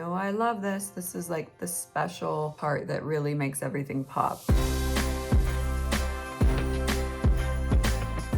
know I love this. This is like the special part that really makes everything pop.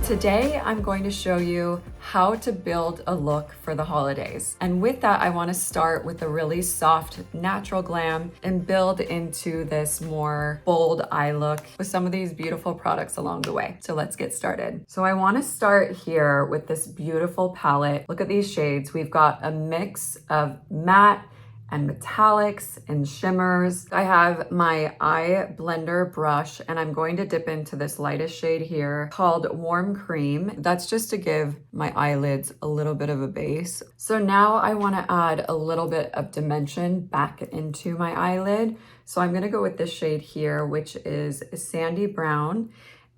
Today, I'm going to show you how to build a look for the holidays. And with that, I want to start with a really soft, natural glam and build into this more bold eye look with some of these beautiful products along the way. So let's get started. So I want to start here with this beautiful palette. Look at these shades. We've got a mix of matte and metallics and shimmers. I have my eye blender brush and I'm going to dip into this lightest shade here called Warm Cream. That's just to give my eyelids a little bit of a base. So now I want to add a little bit of dimension back into my eyelid. So I'm going to go with this shade here, which is Sandy Brown.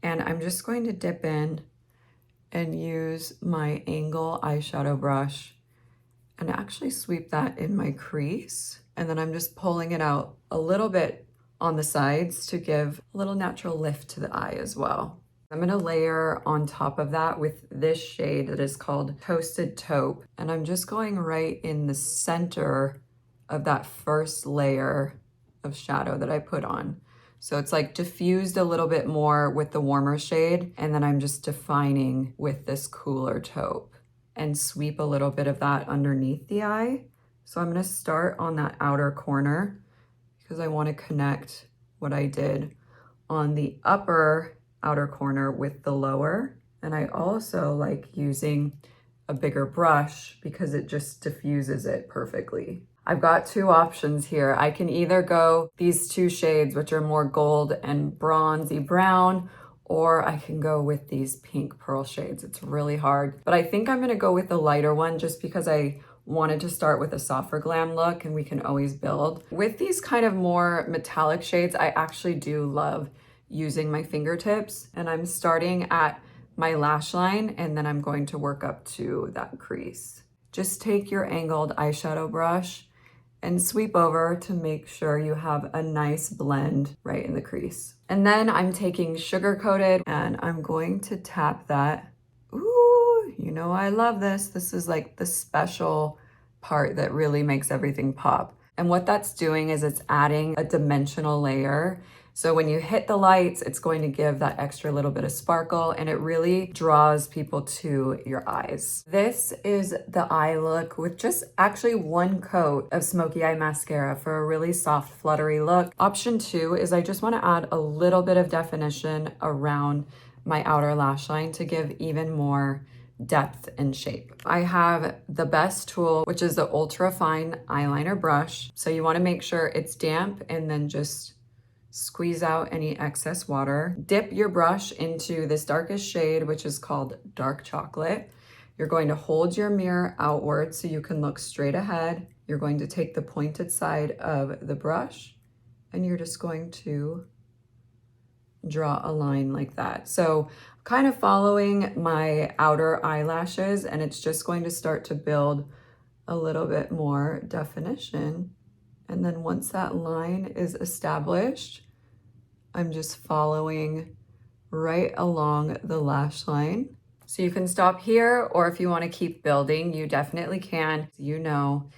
And I'm just going to dip in and use my angle eyeshadow brush and actually sweep that in my crease. And then I'm just pulling it out a little bit on the sides to give a little natural lift to the eye as well. I'm gonna layer on top of that with this shade that is called Toasted Taupe. And I'm just going right in the center of that first layer of shadow that I put on. So it's like diffused a little bit more with the warmer shade. And then I'm just defining with this cooler taupe and sweep a little bit of that underneath the eye. So I'm gonna start on that outer corner because I wanna connect what I did on the upper outer corner with the lower. And I also like using a bigger brush because it just diffuses it perfectly. I've got two options here. I can either go these two shades, which are more gold and bronzy brown, or I can go with these pink pearl shades. It's really hard, but I think I'm gonna go with the lighter one just because I wanted to start with a softer glam look and we can always build. With these kind of more metallic shades, I actually do love using my fingertips, and I'm starting at my lash line and then I'm going to work up to that crease. Just take your angled eyeshadow brush and sweep over to make sure you have a nice blend right in the crease. And then I'm taking sugar coated and I'm going to tap that. Ooh, you know I love this. This is like the special part that really makes everything pop. And what that's doing is it's adding a dimensional layer. So when you hit the lights, it's going to give that extra little bit of sparkle and it really draws people to your eyes. This is the eye look with just actually one coat of smoky eye mascara for a really soft, fluttery look. Option two is I just want to add a little bit of definition around my outer lash line to give even more depth and shape. I have the best tool, which is the ultra fine eyeliner brush. So you want to make sure it's damp and then just squeeze out any excess water. Dip your brush into this darkest shade, which is called Dark Chocolate. You're going to hold your mirror outward so you can look straight ahead. You're going to take the pointed side of the brush and you're just going to draw a line like that. So kind of following my outer eyelashes, and it's just going to start to build a little bit more definition. And then once that line is established, I'm just following right along the lash line. So you can stop here, or if you want to keep building, you definitely can. You know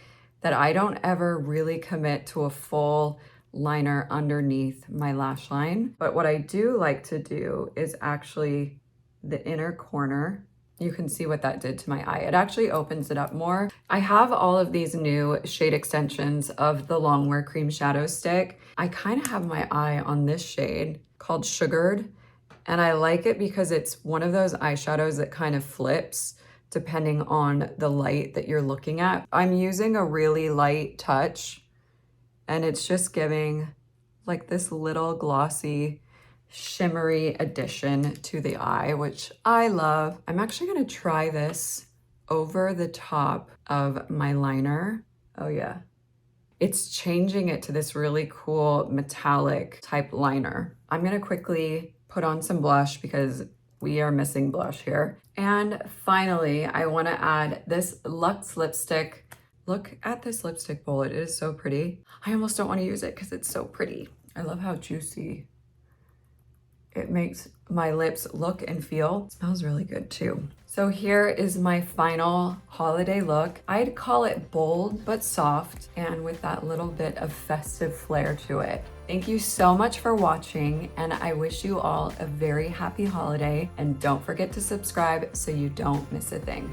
that I don't ever really commit to a full liner underneath my lash line. But what I do like to do is actually the inner corner. You can see what that did to my eye. It actually opens it up more. I have all of these new shade extensions of the Longwear Cream Shadow Stick. I kind of have my eye on this shade called Sugared, and I like it because it's one of those eyeshadows that kind of flips depending on the light that you're looking at. I'm using a really light touch, and it's just giving like this little glossy, shimmery addition to the eye, which I love. I'm actually gonna try this over the top of my liner. Oh yeah. It's changing it to this really cool metallic type liner. I'm gonna quickly put on some blush because we are missing blush here. And finally, I wanna add this Luxe lipstick. Look at this lipstick bullet, it is so pretty. I almost don't wanna use it because it's so pretty. I love how juicy It makes my lips look and feel. It smells really good too. So here is my final holiday look. I'd call it bold but soft and with that little bit of festive flair to it. Thank you so much for watching, and I wish you all a very happy holiday, and don't forget to subscribe so you don't miss a thing.